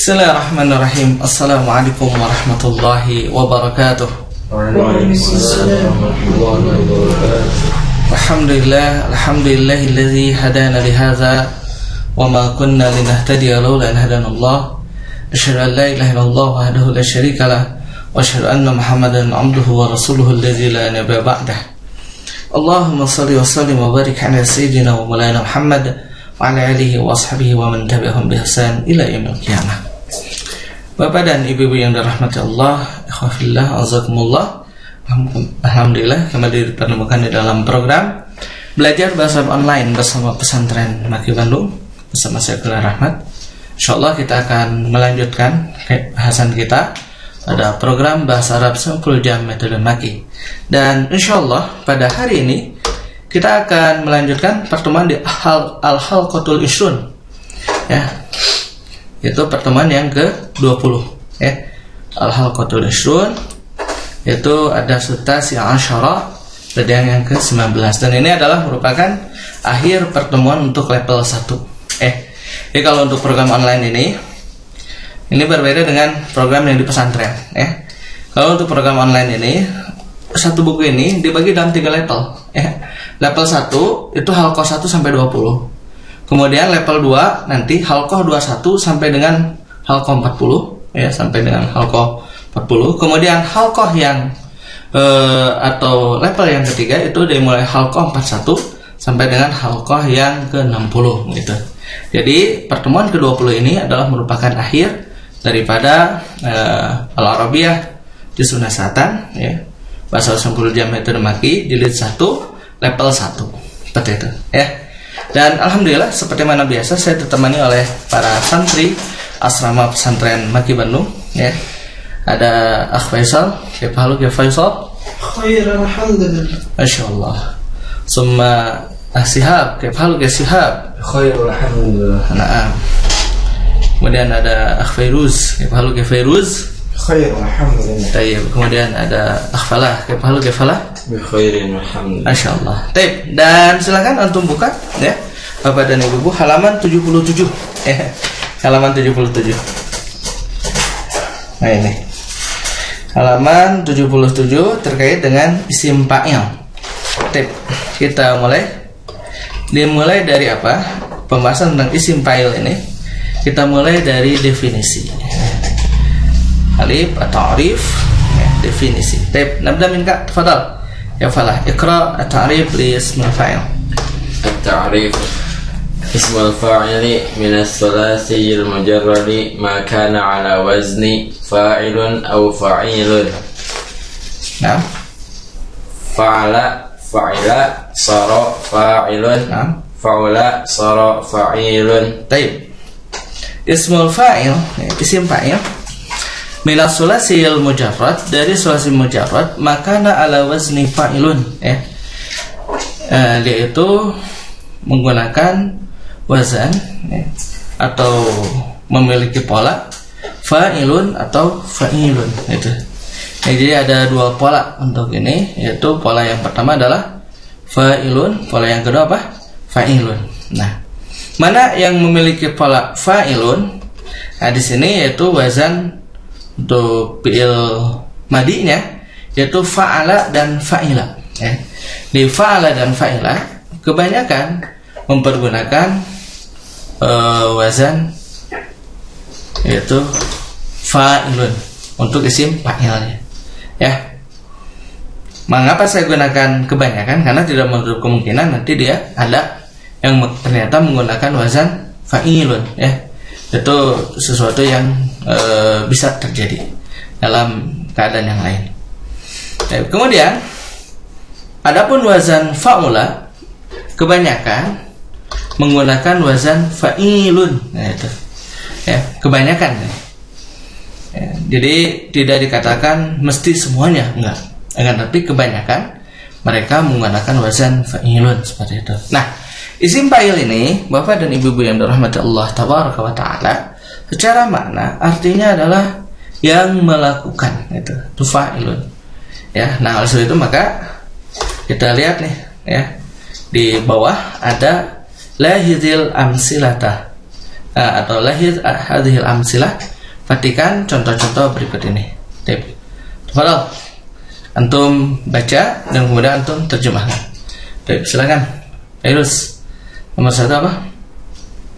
Bismillahirrahmanirrahim. Assalamualaikum warahmatullahi wabarakatuh. Alhamdulillahilladzi hadana lihadza wa ma kunna linahtadiya laula an hadanallah. Asyhadu an la ilaha illallah wahdahu la syarikalah wa asyhadu anna Muhammadan 'abduhu wa rasuluhu alladzi la nabiyya ba'dah. Allahumma shalli wa sallim wa barik ala sayyidina wa maulana Muhammad wa ala alihi wa ashabihi wa man tabi'ahum bi ihsan ila yaumil qiyamah. Bapak dan ibu-ibu yang dirahmati Allah, ikhwafillah, azakumullah. Alhamdulillah kembali dipertemukan di dalam program belajar bahasa online bersama pesantren Maki Bandung bersama saya Abdullah Rahmat. Insyaallah kita akan melanjutkan bahasan kita pada program bahasa Arab 10 jam metode Maki. Dan insyaallah pada hari ini kita akan melanjutkan pertemuan di Al-Halqatul Ishrun, ya, yaitu pertemuan yang ke-20, ya. Al-Halqatul Ishrun yaitu ada sutasi asyara pada yang ke-19, dan ini adalah merupakan akhir pertemuan untuk level 1. Jadi kalau untuk program online ini berbeda dengan program yang di pesantren, ya. Kalau untuk program online ini, satu buku ini dibagi dalam 3 level, ya. Level 1 itu halqah 1 sampai 20. Kemudian level 2 nanti halqah 21 sampai dengan halqah 40, ya, sampai dengan halqah 40. Kemudian halqah yang atau level yang ketiga itu dimulai halqah 41 sampai dengan halqah yang ke-60 gitu. Jadi pertemuan ke-20 ini adalah merupakan akhir daripada Al-Arabiyah di Sunnah Selatan, ya. Bahasa 10 jam metode Maki jilid 1 level 1 seperti itu, ya. Dan alhamdulillah seperti mana biasa saya ditemani oleh para santri asrama pesantren Maki Bandung, ya. Ada Akh Faisal. Kaifa ya Faisal? Khair alhamdulillah. Masyaallah. Summa Sihab. Kaifa ya Sihab? Khair alhamdulillah. Naam. Kemudian ada Akh Fairuz. Kaifa ya Fairuz? Khair alhamdulillah. Tayyib. Kemudian ada Akh Falah. Kaifa ya Falah? Bi khairin alhamdulillah. Masyaallah. Tayyib. Dan silakan antum buka, ya, Bapak dan Ibu, halaman 77. Ya. Halaman 77. Nah ini. Halaman 77 terkait dengan isim fa'il. Tayyib. Kita dimulai dari apa? Pembahasan tentang isim fa'il ini. Kita mulai dari definisi. Alif atau arif, ya, definisi. Tayyib. Nabda minka, tafadhal. Ya Falah, iqra at-ta'rif li ismil fa'il. At-ta'rif ismul fa'ili min as-sulasi al-mujarradi ma kana ala wazni fa'ilun aw fa'ilun. Nah, Fa'ala, fa'ila, sara fa'ilun. nah, Fa'ula, sara fa'ilun. tayyib. Ismul fa'il, ya, isim fa'il minas sulasil mujarrad, dari sulasi mujarrad, makana ala wazni fa'ilun, ya. Yaitu menggunakan wazan, ya, atau memiliki pola fa'ilun atau fa'ilun gitu. Ya, jadi ada 2 pola untuk ini, yaitu pola yang pertama adalah fa'ilun, pola yang kedua apa? Fa'ilun. Nah, mana yang memiliki pola fa'ilun? Nah, di sini yaitu wazan untuk fi'il madinya yaitu fa'ala dan fa'ila, ya. Di fa'ala dan fa'ila kebanyakan mempergunakan wazan yaitu fa'ilun untuk isim fa'ilnya, ya. Mengapa saya gunakan kebanyakan? Karena tidak menutup kemungkinan nanti dia ada yang ternyata menggunakan wazan fa'ilun, ya. Itu sesuatu yang bisa terjadi dalam keadaan yang lain. Kemudian adapun wazan fa'ula kebanyakan menggunakan wazan fa'ilun, nah itu, ya, kebanyakan, ya. Ya, jadi tidak dikatakan mesti semuanya, enggak, akan tapi kebanyakan mereka menggunakan wazan fa'ilun seperti itu. Nah, isim fa'il ini, Bapak dan Ibu-ibu yang dirahmati Allah tabaraka wa ta'ala, secara makna artinya adalah yang melakukan, itu fa'ilun, ya. Nah, oleh sebab itu maka kita lihat nih, ya, di bawah ada lahidil amsilata, atau lahid hadhil amsilah Perhatikan contoh-contoh berikut ini. Tafadhol. Antum baca dan kemudian antum terjemahkan. Baik, silakan. Virus. Nomor 1 apa?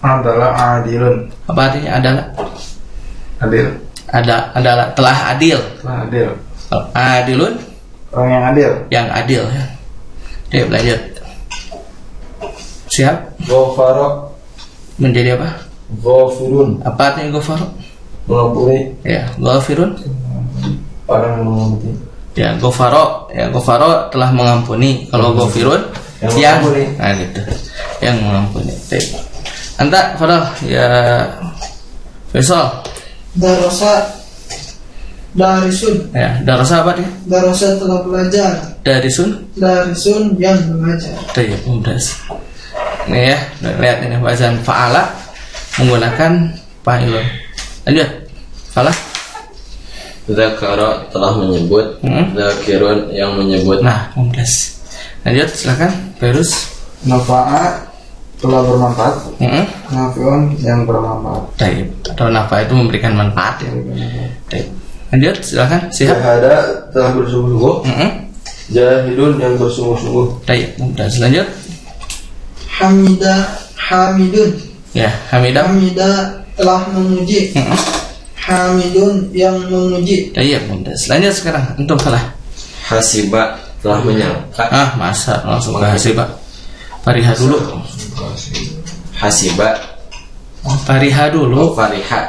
Adalah adilun. Apa artinya adalah? Adil. Adalah telah adil. Telah adil. Adilun Orang yang adil. yang adil ya. Baik, lanjut. Siap? Ghafara. Menjadi apa? Ghafirun. Apa artinya ghafara? Mengampuni. Ya, ghafirun. Orang yang mengampuni. Ya, ghafara telah mengampuni. Kalau ghafirun Yang mengampuni. nah gitu. Yang mengampuni. Baik. Anta, Fadal, ya Faisal. Darasa darisun. Ya, darasa apa dia? Darasa telah belajar. Darisun. Darisun yang mengajar. Baik, mudas. Nih ya, lihat ini bacaan fa'ala menggunakan fa'ilun. Lanjut. Fa'ala. Zakara telah menyebut, zakirun yang menyebut. Nah, mudas. Lanjut, silakan. Virus. Nafa'a telah bermanfaat. Nafi'un yang bermanfaat. Baik. Atau nafa itu memberikan manfaat ya. Baik. Lanjut, silakan. Siap. Jahada telah bersungguh-sungguh. Jahidun yang bersungguh-sungguh. Baik, mudas. Lanjut. Hamidun. Ya, Hamidah. Hamida telah memuji. Hamidun yang memuji. Baik, mudas. Lanjut sekarang. Antum salah. Hasiba telah menyangka. Masa langsung ke Hasiba. Fariha dulu. Hasiba. Fariha dulu. Fariha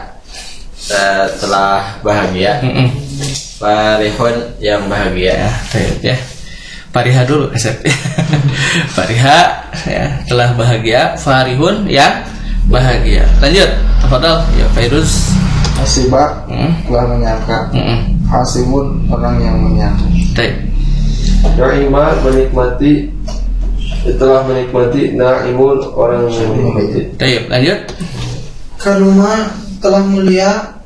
telah bahagia. Farihun yang bahagia. Ya, baik ya. Fariha dulu, Asep. Fariha ya, telah bahagia. Farihun yang bahagia. Lanjut. Tafadhal ya Fairuz. Hasiba telah menyangka. Hasibun orang yang menyangka. Baik. Naima menikmati. Telah menikmati. Naimun orang yang menikmati. Baik, lanjut. Karuma telah mulia.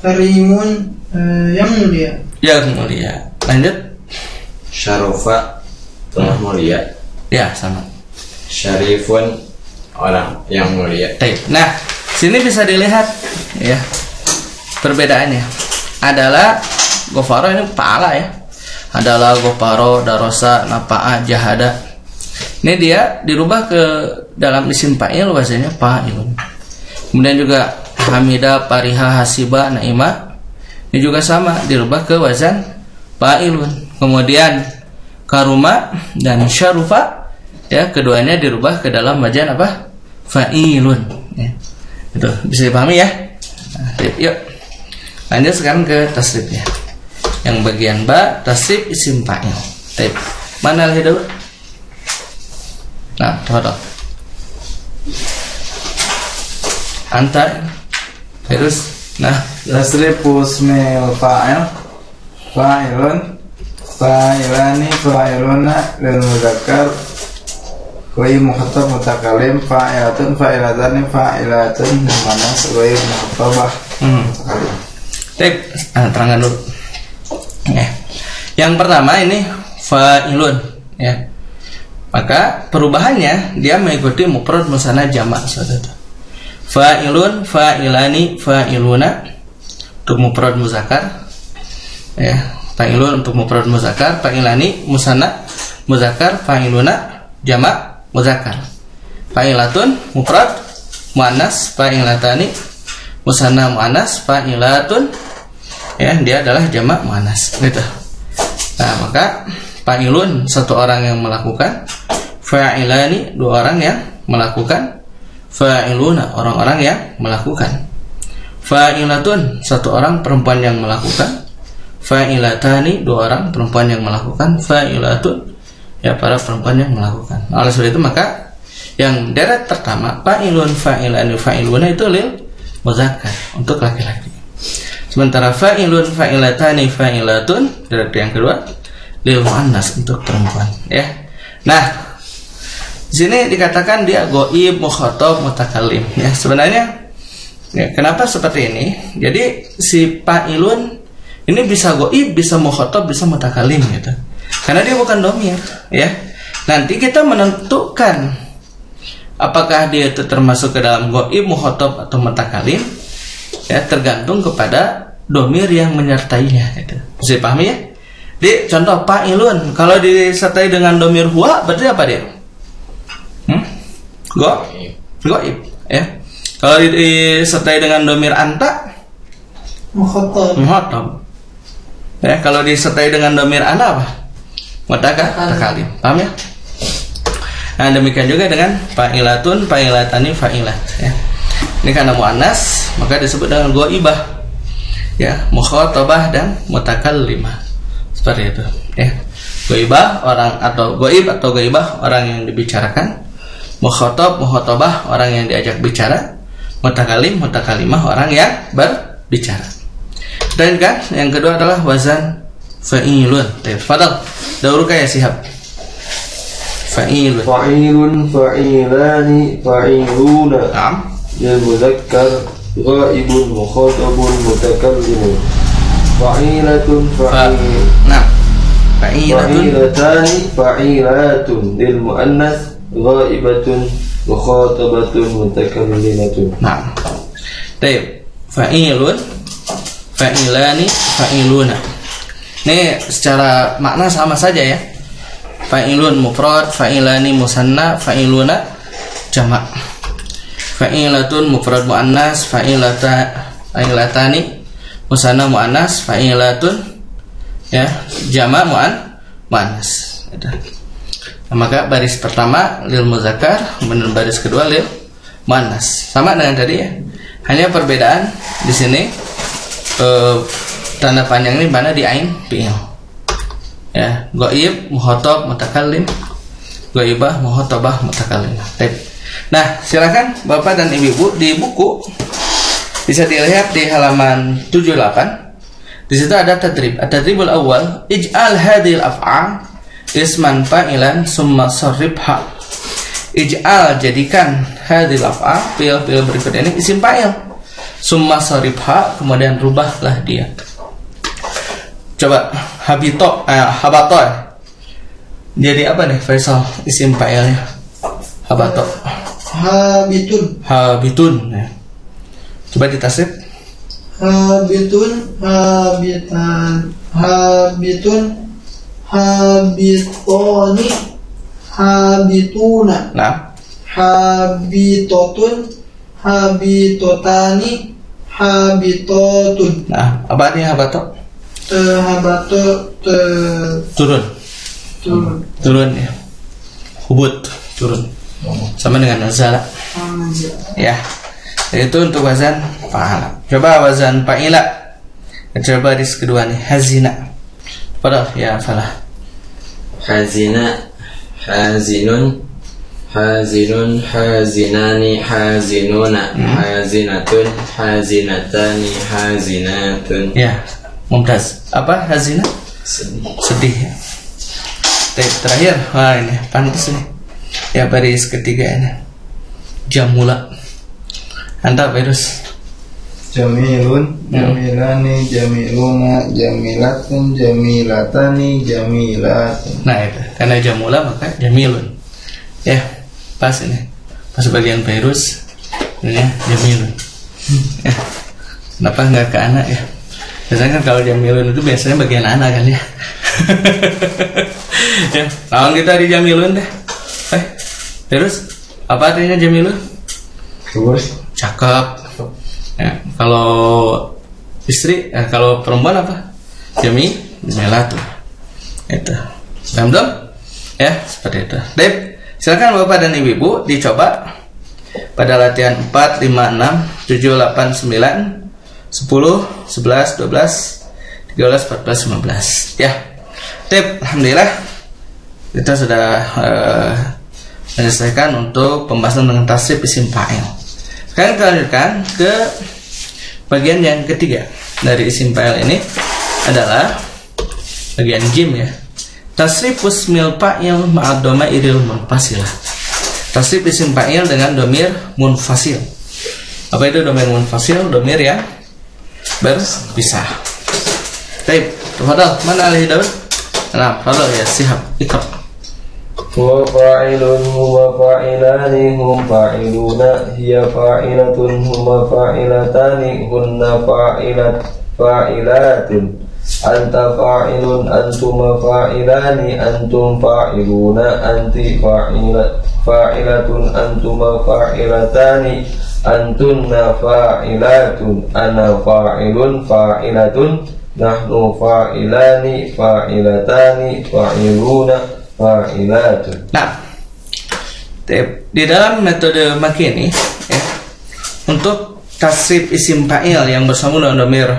Karimun yang mulia. Yang mulia. Lanjut. Syarofa telah mulia. Ya, sama. Syarifun orang yang mulia. Baik. Nah, sini bisa dilihat ya perbedaannya. Adalah ghafara ini fa'ala ya. Adalah ghafara, darasa, nafa'a, jahada. Ini dia dirubah ke dalam isim fa'il bahasanya fa'ilun. Kemudian juga hamida, fariha, hasiba, naima. Ini juga sama dirubah ke wazan fa'ilun. Kemudian karuma dan syarufa ya keduanya dirubah ke dalam wazan apa? Fa'ilun ya. Itu bisa dipahami ya. Nah, yuk lanjut sekarang ke tasrifnya. Yang bagian ba tasrif isim fa'il. Baik. Mana lagi dulu? Nah, tafadhol. Anta terus nah Tasrifu ismil fa'il. Fa'ilun. Fa'ilani fa'iluna lil muzakkar Wai muhatab mutakalim. Fa'ilatun fa'ilatani fa'ilatun Manas wai muhatabah mutakalim. Baik, terangkan dulu ya. Yang pertama ini fa'ilun ya. Maka perubahannya dia mengikuti mufrad musanna jamak saudara. Fa'ilun, fa'ilani, fa'iluna untuk mufrad muzakkar ya. Fa'ilun untuk mufrad muzakkar, fa'ilani musanna muzakkar, fa'iluna jamak muzakkar. Fa'ilatun mufrad muannas, fa'ilatani musanna muannas, fa'ilatun ya dia adalah jamak muannas gitu. Nah, maka fa'ilun satu orang yang melakukan, fa'ilani dua orang yang melakukan, fa'iluna orang-orang yang melakukan, fa'ilatun satu orang perempuan yang melakukan, fa'ilatani dua orang perempuan yang melakukan, fa'ilatun ya para perempuan yang melakukan. Oleh sebab itu maka yang deret pertama fa'ilun, fa'ilani, fa'iluna itu lil muzakkar untuk laki-laki. Sementara fa'ilun, fa'ilatani, fa'ilatun deret yang kedua lil muannas untuk perempuan ya. Nah, di sini dikatakan dia ghaib, mukhatab, mutakallim ya. Sebenarnya ya, kenapa seperti ini? Jadi si fa'ilun ini bisa ghaib, bisa mukhatab, bisa mutakallim gitu. Karena dia bukan dhamir ya. Nanti kita menentukan apakah dia itu termasuk ke dalam ghaib, mukhatab atau mutakallim ya, tergantung kepada domir yang menyertainya. Itu bisa dipahami ya. Di contoh fa'ilun, kalau disertai dengan domir huwa berarti apa dia? Goib ya. Kalau disertai dengan domir anta, mukhatab. Ya, kalau disertai dengan domir ana apa? Mutakalim. Paham ya? Nah, demikian juga dengan fa'ilatun, fa'ilatani, fa'ilat ya. Ini karena muannas maka disebut dengan ghaibah. Ya, mukhatabah dan mutakallimah. Seperti itu ya. Ghaibah orang atau ghaib atau ghaibah orang yang dibicarakan. Mukhatab, mukhatabah orang yang diajak bicara. Mutakallim, mutakallimah orang yang berbicara. Dan kan yang kedua adalah wazan fa'ilun. Tafadhal. Dauruka ya Sihab. Fa'ilun. Fa'ilun, fa'ilani, fa'iluna. Naam. Lil muzakkar ghaibun mukhatabun mutakallimun. Fa'ilatun Nah. Fa'ilatun, fa'ilatani, fa'ilatun. Lil muannas ghaibatun mukhatabatun mutakallimatun. nah. Baik. Fa'ilun, fa'ilani, fa'iluna. Ini secara makna sama saja ya. Fa'ilun mufrad, fa'ilani musanna, fa'iluna jamak. Fa'ilatun mufrad muannas, fa'ilatani musanna muannas, fa'ilatun ya jamak muannas. Nah, maka baris pertama lil muzakkar, kemudian baris kedua lil muannas. Sama dengan tadi ya. Hanya perbedaan di sini tanda panjang ini mana di ain fi'il. Ya, ghaib, mukhatab, mutakallim, ghaibah, mukhatabah, mutakallimah. Nah, silakan Bapak dan Ibu di buku bisa dilihat di halaman 78. Di situ ada tadrib. At-tadribul awal, ij'al hadhil af'al isman fa'ilan summa sarrifha. Ij'al jadikan hadhil af'al fi'il berikut ini isim fa'il. Summa sarrifha kemudian rubahlah dia. Coba habato jadi apa nih Faisal isim fa'ilnya? Habato. Habitun ya. Coba ditasrif. Habitun, habitoni, habituna. Nah, Habitotun, habitotani, habitotun. nah apa artinya habato? Turun ya. Hubut, turun. Sama dengan nazala. Ya. Itu untuk wazan fa'ala. Coba wazan fa'ila. Coba baris kedua nih, hazina. Padahal ya falah. Hazina, hazinun, hazinun, hazinani, hazinuna, hazinatun, hazinatani, hazinatun. Ya, mumtaz. Apa hazina? Sedih ya. Terakhir, wah ini pantas nih. Ya baris ketiga ini. Jamula. Anda virus. Jamilun, jamilani, jamiluna, jamilatun, jamilatani, jamilatun. Nah itu, karena jamula maka jamilun. Ya, pas ini. Pas bagian virus ini ya, jamilun. Ya. Kenapa nggak ke anak ya? Biasanya kan kalau jamilun itu biasanya bagian anak kan ya. Ya, lawan kita di jamilun deh. Virus, apa artinya jamilun? Terus Cakep. Ya, kalau istri, kalau perempuan apa? Jamilatu. Itu. Paham dong? Ya, seperti itu. Baik, silakan Bapak dan Ibu dicoba pada latihan 4, 5, 6, 7, 8, 9, 10, 11, 12, 13, 14, 15. Ya. Baik, alhamdulillah kita sudah menyelesaikan untuk pembahasan tentang tasrif isim fa'il. Sekarang kita lanjutkan ke bagian yang ketiga dari isim fa'il ini adalah bagian jim ya. Tasrif ismil fa'il ma'ad dhamairil munfasilah. Tasrif isim fa'il dengan domir munfasil. Apa itu domir munfasil? Domir yang berpisah. Baik, tafadhal. Mana Ali Daud? Nah, tafadhal ya, Sihab. Ikra. huwa fa'ilun huwa fa'ilani hum fa'iluna hiya fa'ilatun huma fa'ilatani hunna fa'ilatun anta fa'ilun antuma fa'ilani antum fa'iluna anti fa'ilatun antuma fa'ilatani antunna fa'ilatun ana fa'ilun fa'ilatun nahnu fa'ilani fa'ilatani fa'iluna fa'ilatun. Nah, di dalam metode maki ini ya, untuk tasrif isim fa'il yang bersambung dengan dhamir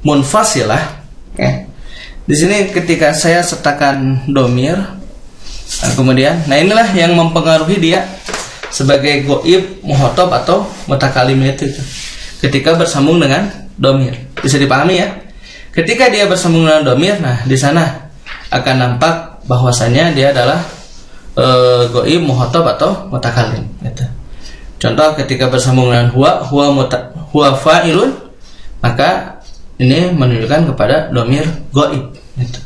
munfasilah ya. Di sini ketika saya sertakan dhamir, nah, kemudian nah inilah yang mempengaruhi dia sebagai goib, muhotob atau mutakalim itu ketika bersambung dengan dhamir. Bisa dipahami ya? Ketika dia bersambung dengan dhamir, nah di sana akan nampak bahwasanya dia adalah goib, muhotob atau mutakalim gitu. Contoh ketika bersambung dengan huwa fa'ilun, maka ini menunjukkan kepada dhamir goib gitu.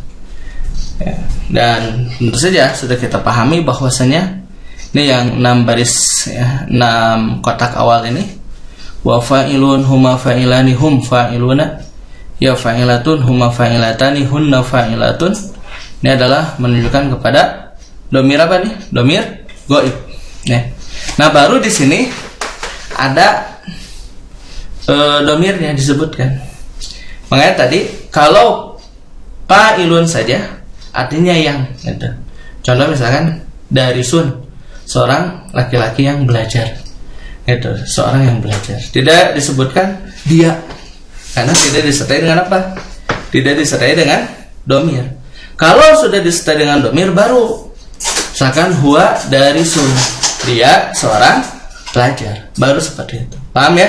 Ya. Dan tentu saja sudah kita pahami bahwasanya ini yang 6 baris ya, 6 kotak awal ini, wa fa'ilun huma fa'ilani hum fa'iluna ya fa'ilatun huma fa'ilatani hunna fa'ilatun. Ini adalah menunjukkan kepada dhamir apa nih? Dhamir goib. Nah, baru di sini ada dhamirnya disebutkan. Makanya tadi kalau fa'ilun saja artinya yang gitu. Contoh misalkan dari sun, seorang laki-laki yang belajar. Gitu, seorang yang belajar. Tidak disebutkan dia. Karena tidak disertai dengan apa? Tidak disertai dengan dhamir. Kalau sudah disertai dengan dhamir baru misalkan huwa dari sun, dia seorang pelajar, baru seperti itu. Paham ya?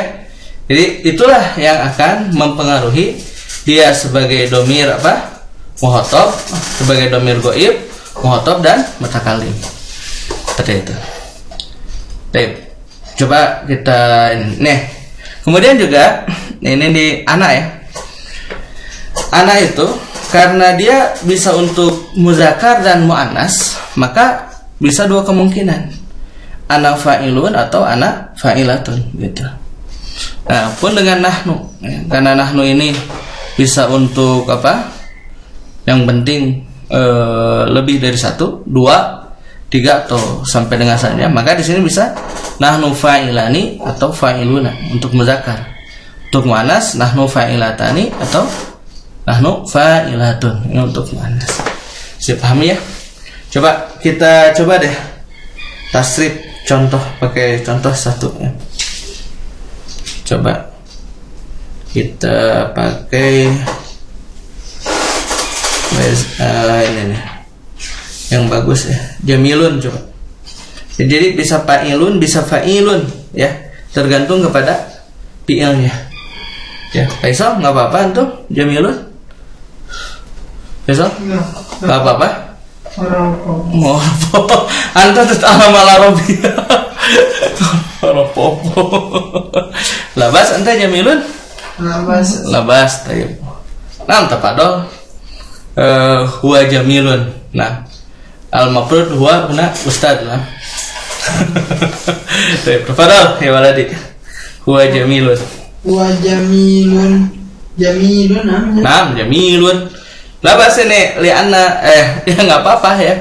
Jadi itulah yang akan mempengaruhi dia sebagai dhamir apa? Muhotob, sebagai dhamir goib, muhotob dan mutakalim. Seperti itu. Baik. Coba kita nih. Kemudian juga ini di ana ya. Ana itu karena dia bisa untuk muzakkar dan muannas, maka bisa dua kemungkinan. Ana fa'ilun atau ana fa'ilatun gitu. Nah, pun dengan nahnu. Karena nahnu ini bisa untuk apa? Yang penting lebih dari 1, 2, 3 atau sampai dengan saja, maka di sini bisa nahnu fa'ilani atau fa'iluna untuk muzakkar. Untuk muannas nahnu fa'ilatani atau nahnu fa'ilatun. Ini untuk muannas. Bisa pahami ya? Coba kita coba deh tasrif contoh, pakai contoh satu ya. Coba kita pakai ini nih yang bagus ya, jamilun coba. Jadi bisa fa'ilun, bisa fa'ilun ya, tergantung kepada fi'ilnya. Ya, Faisal nggak apa-apa tuh jamilun. Faisal nggak apa-apa. Mau apa? Anta tuh malah Robi. Ropopo. Labas anta jamilun. Labas tayyib. Nah, tapadol. Huwa jamilun. Nah, al-mafrud huwa huna ustad lah. Tapadol ya waladi. Huwa jamilun. Huwa jamilun. Jamilun namanya. Nah, jamilun. Labas ini lianna ya nggak apa-apa ya.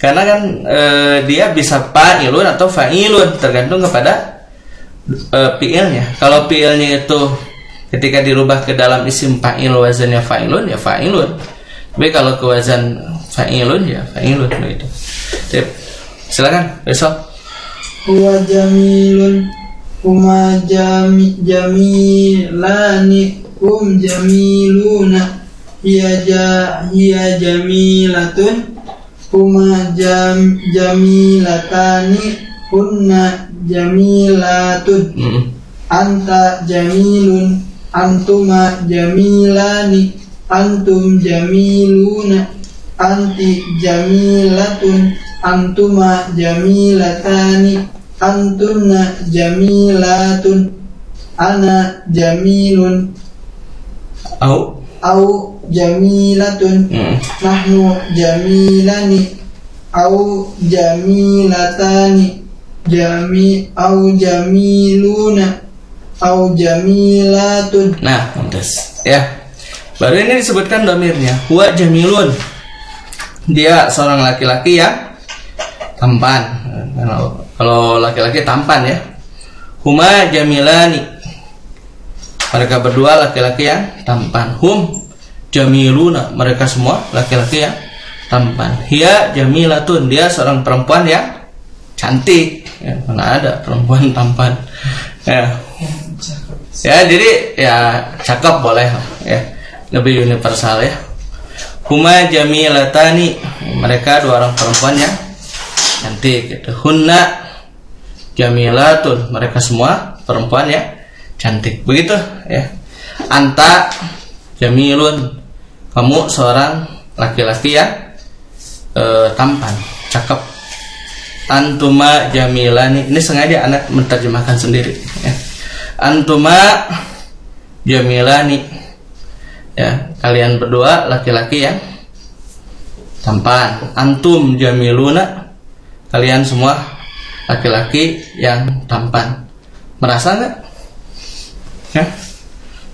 Karena kan dia bisa fa'ilun atau fa'ilun, tergantung kepada fi'ilnya. Kalau fi'ilnya itu ketika dirubah ke dalam isim fa'il wazannya fa'ilun ya fa'ilun. Tapi kalau ke wazan fa'ilun ya fa'ilun gitu. Jadi, silakan besok. Huwa jamilun, huma jamilani, hum jamiluna, hiya jamilatun, huma jamilatani, hunna jamilatun, anta jamilun, antuma jamilani, antum jamiluna, anti jamilatun, antuma jamilatani, antunna jamilatun, ana jamilun, au jamilatun, nahnu jamilani, au jamilatani au jamiluna au jamilatun. Nah, pantas ya. Baru ini disebutkan domirnya. Huwa jamilun. Dia seorang laki-laki yang tampan. Kalau laki-laki tampan ya. Huma jamilani. Mereka berdua laki-laki yang tampan. Hum jamiluna. Mereka semua laki-laki yang tampan. Hiya jamilatun. Dia seorang perempuan yang cantik. Ya, mana ada perempuan tampan. Ya. Ya, jadi ya cakep boleh ya. Lebih universal ya. Huma jamilatani. Mereka dua orang perempuan yang cantik gitu. Hunna jamilatun. Mereka semua perempuan yang cantik. Begitu ya. Anta jamilun. Kamu seorang laki-laki yang tampan, cakep. Antuma jamilani. Ini sengaja anak menerjemahkan sendiri ya. Antuma jamilani. Ya, kalian berdua laki-laki yang tampan. Antum jamiluna. Kalian semua laki-laki yang tampan. Merasa nggak? Ya?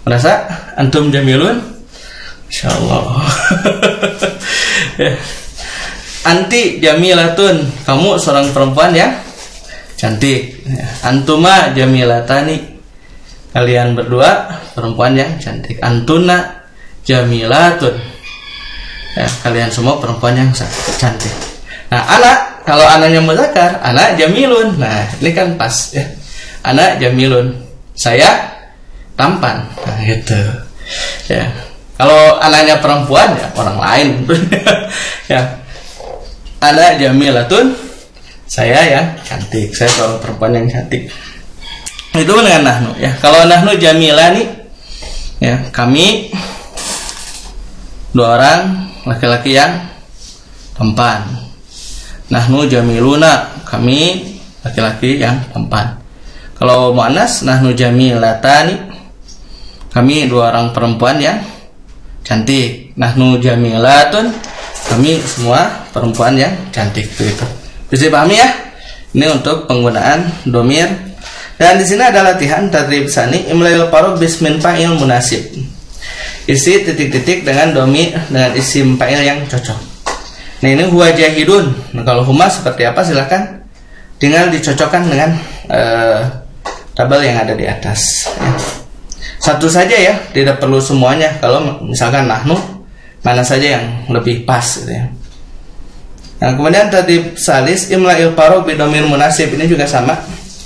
Merasa? Antum jamilun? Insyaallah. Ya. Anti jamilatun. Kamu seorang perempuan yang cantik. Ya. Antuma jamilatani. Kalian berdua perempuan yang cantik. Antuna jamilatun. Ya, kalian semua perempuan yang cantik. Nah, anak, kalau anaknya muzakkar, anak jamilun. Nah, ini kan pas ya. Anak jamilun. Saya tampan. Nah, gitu. Ya. Kalau anaknya perempuan ya orang lain. Ya. Anak jamilatun. Saya yang cantik. Saya seorang perempuan yang cantik. Itu dengan nahnu ya. Kalau nahnu jamilani ya, kami dua orang laki-laki yang tampan. Nahnu jamiluna. Kami laki-laki yang tampan. Kalau muannas nahnu jamilatani. Kami dua orang perempuan yang cantik. Nahnu jamilatun. Kami semua perempuan yang cantik. Begitu. Bisa dipahami ya? Ini untuk penggunaan domir. Dan di sini ada latihan tadrib sani imlail parok bismin fa'il munasib. Isi titik-titik dengan domir dengan isim fa'il yang cocok. Nah, ini huwa jahidun. Nah, kalau huma seperti apa silahkan tinggal dicocokkan dengan tabel yang ada di atas ya. Satu saja ya, tidak perlu semuanya. Kalau misalkan nahnu, mana saja yang lebih pas gitu ya. Nah, kemudian tadrib salis imlail parok bidomir munasib. Ini juga sama,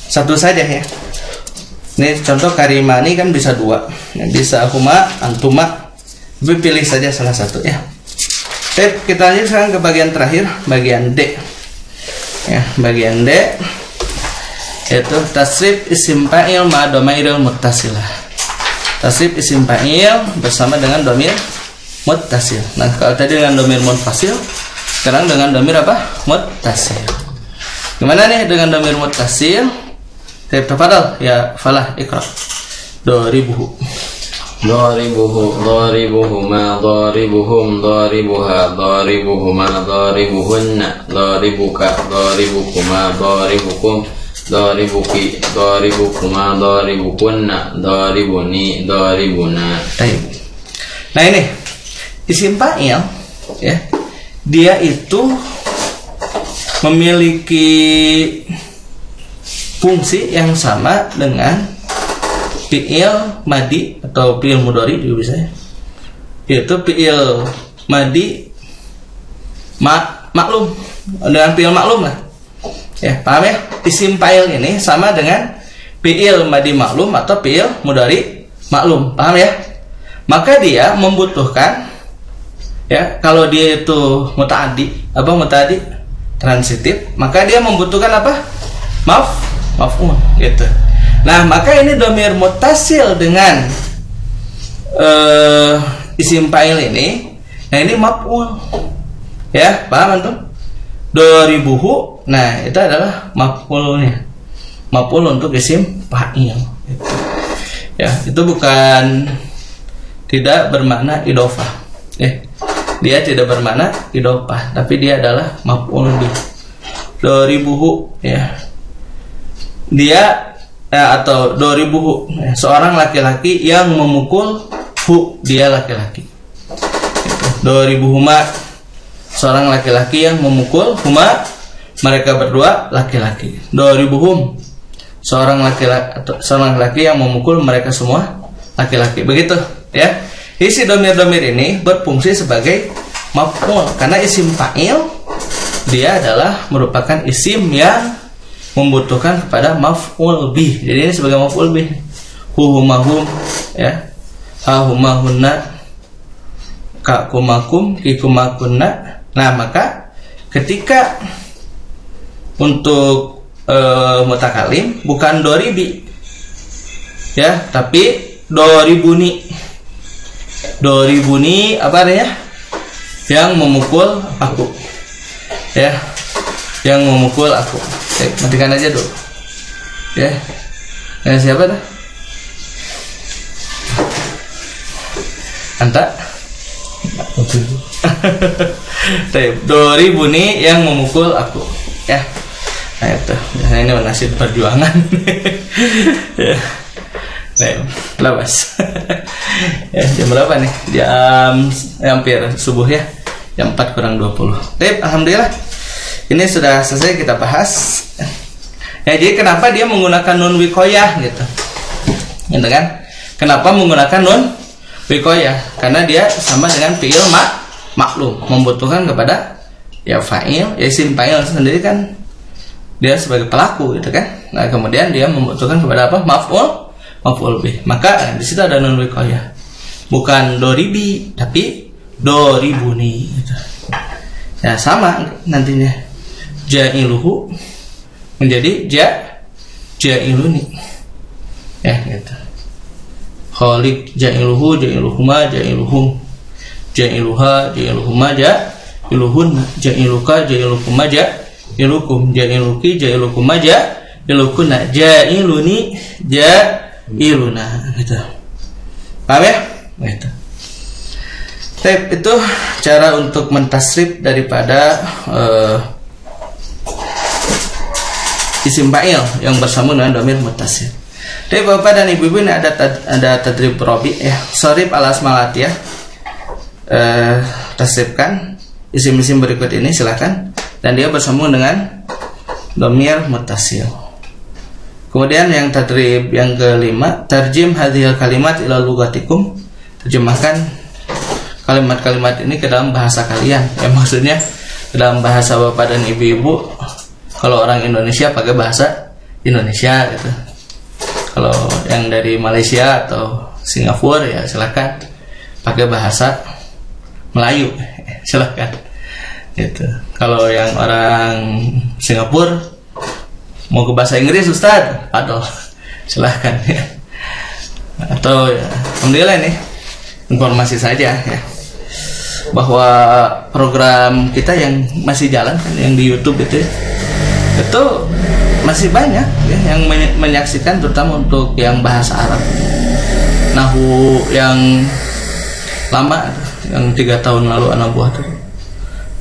satu saja ya. Ini contoh karimani kan bisa dua, bisa huma, antuma. Tapi pilih saja salah satu ya. Baik, kita lanjut sekarang ke bagian terakhir, bagian D. Ya, bagian D yaitu tasrif isim fa'il ma domairil muttasilah. Tasrif isim fa'il bersama dengan domir muttasil. Nah, kalau tadi dengan domir munfasil, sekarang dengan domir apa? Muttasil. Gimana nih dengan domir muttasil? Tafadhal ya Falah, ikra. Doribuhu. Doribuhu, doribuhuma, doribuhum, doribuha, doribuhuma, doribuhunna, doribuka, doribukuma, doribukum, doribuki, doribukuma, doribukunna, doribuni, doribuna. Nah, ini isim fa'il ya. Dia itu memiliki fungsi yang sama dengan fi'il madi atau fi'il mudhari juga bisa ya. Yaitu fi'il madi maklum dengan fi'il maklum lah. Ya, paham ya? Isim fa'il ini sama dengan fi'il madi maklum atau fi'il mudhari maklum. Paham ya? Maka dia membutuhkan ya, kalau dia itu muta'addi, apa muta'addi? Transitif, maka dia membutuhkan apa? Maf'ul gitu. Nah, maka ini domir muttasil dengan isim fa'il ini. Nah, ini maf'ul. Ya, paham antum? Doribuhu. Nah, itu adalah maf'ulnya. Maf'ul untuk isim fa'il gitu. Ya, itu bukan, tidak bermakna idhofah. Ya. Dia tidak bermakna idofah, tapi dia adalah maf'ul bih. Doribuhu ya. Dia atau doribuhu ya, seorang laki-laki yang memukul hu, dia laki-laki. Doribuhuma, seorang laki-laki yang memukul huma, mereka berdua laki-laki. Doribuhum, seorang laki-laki yang memukul mereka semua laki-laki. Begitu ya. Isi domir-domir ini berfungsi sebagai maf'ul karena isim fa'il dia adalah merupakan isim yang membutuhkan kepada maf'ul bih. Jadi ini sebagai maf'ul bih. Humahum ya. Humahunna, kakumakum, kikumakunna. Nah, maka ketika untuk mutakalim bukan doribi ya, tapi doribuni. Doribuni apa artinya? Yang memukul aku ya, yang memukul aku. Matikan aja dulu ya. Yang siapa dah? Anta? Doribuni yang memukul aku ya. Nah itu, biasanya ini nasib perjuangan. Ya. Lepas. Ya, jam berapa nih? Jam hampir subuh ya. Jam 4:20. Alhamdulillah. Ini sudah selesai kita bahas. Ya, jadi kenapa dia menggunakan nun wikoyah gitu? Gitu kan? Kenapa menggunakan nun wikoyah? Karena dia sama dengan fi'il maklum, membutuhkan kepada ya fa'il, ya isim fa'il sendiri kan dia sebagai pelaku gitu kan. Nah, kemudian dia membutuhkan kepada apa? Maf'ul bih. Maka di situ ada nun wikoyah. Bukan doribi, tapi doribuni gitu. Ya sama nantinya. Ja'iluhu menjadi ja'iluni. Ya gitu. Khaliq ja'iluhu, ja'iluhuma, ja'iluhum, ja'iluha, ja'iluhuma, ja'iluhunna, ja'iluka, ja'iluhuma, ja'ilukum, ja'iluki, ja'iluhuma, ja'ilukunna, ja'iluni, ja'iluna gitu. Paham ya? Gitu. Itu cara untuk mentasrif daripada isim fa'il yang bersambung dengan dhamir muttasil. Jadi Bapak dan Ibu ini ada tadrib robi ya. Sorib al asmalat ya. Tasrifkan isim-isim berikut ini silakan, dan dia bersambung dengan dhamir muttasil. Kemudian yang tadrib yang kelima, tarjim hadhil kalimat ila lugatikum. Terjemahkan kalimat-kalimat ini ke dalam bahasa kalian. Ya maksudnya ke dalam bahasa Bapak dan Ibu-ibu. Kalau orang Indonesia pakai bahasa Indonesia gitu. Kalau yang dari Malaysia atau Singapura ya silakan pakai bahasa Melayu. Silakan. Gitu. Kalau yang orang Singapura mau ke bahasa Inggris Ustaz, aduh, silakan ya. Atau ya, alhamdulillah nih informasi saja ya, bahwa program kita yang masih jalan kan, yang di YouTube itu masih banyak ya yang menyaksikan, terutama untuk yang bahasa Arab, nahu yang lama, yang 3 tahun lalu anak buah tuh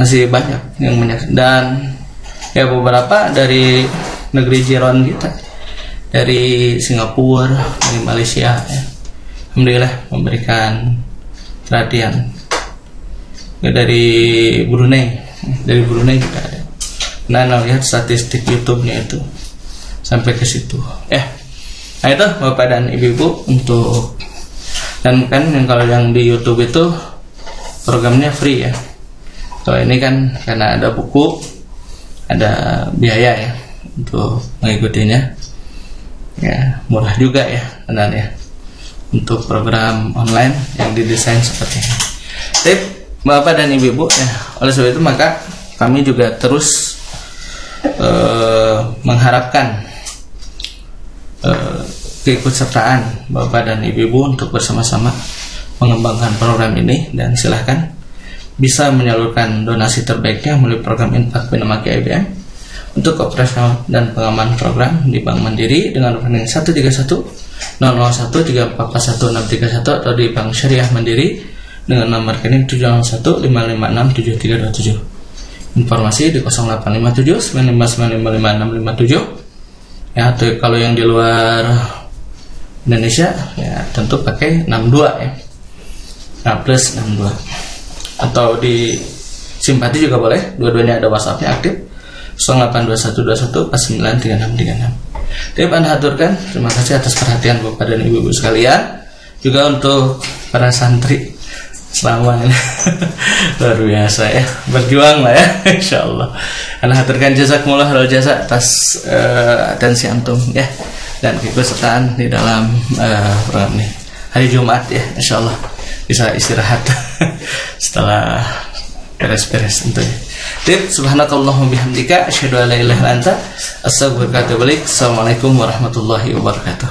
masih banyak yang menyaksikan, dan ya beberapa dari negeri jiran kita, dari Singapura, dari Malaysia ya. Alhamdulillah memberikan perhatian. Ya, dari Brunei juga ada. Nah, lihat statistik YouTube-nya itu sampai ke situ. Nah itu Bapak dan Ibu untuk, dan kan yang kalau yang di YouTube itu programnya free ya. Kalau ini kan karena ada buku, ada biaya ya untuk mengikutinya. Ya murah juga ya, benar ya, untuk program online yang didesain seperti ini. Tip Bapak dan Ibu ya, oleh sebab itu maka kami juga terus mengharapkan keikutsertaan Bapak dan Ibu untuk bersama-sama mengembangkan program ini, dan silahkan bisa menyalurkan donasi terbaiknya melalui program infak bernama KIBM untuk operasional dan pengaman program di Bank Mandiri dengan rekening 131 001 3441 631 atau di Bank Syariah Mandiri dengan nomor rekening 701556737. Informasi di 085795955657. Ya, atau kalau yang di luar Indonesia ya tentu pakai 62 ya. Nah, plus 62. Atau di Simpati juga boleh, dua-duanya ada WhatsApp-nya aktif 082121493636. Jadi Anda aturkan, terima kasih atas perhatian Bapak dan Ibu-ibu sekalian. Juga untuk para santri selama ini luar biasa ya, berjuang lah ya, insyaallah. Anda aturkan jazakumullah khairal jasa atas atensi antum ya, dan keikutsertaan di dalam program ini. Hari Jumat ya, insyaallah bisa istirahat setelah beres-beres tentunya. Subhanakallahumma bihamdika asyhadu an la ilaha illa anta astaghfiruka wa atubu ilaik. Assalamualaikum warahmatullahi wabarakatuh.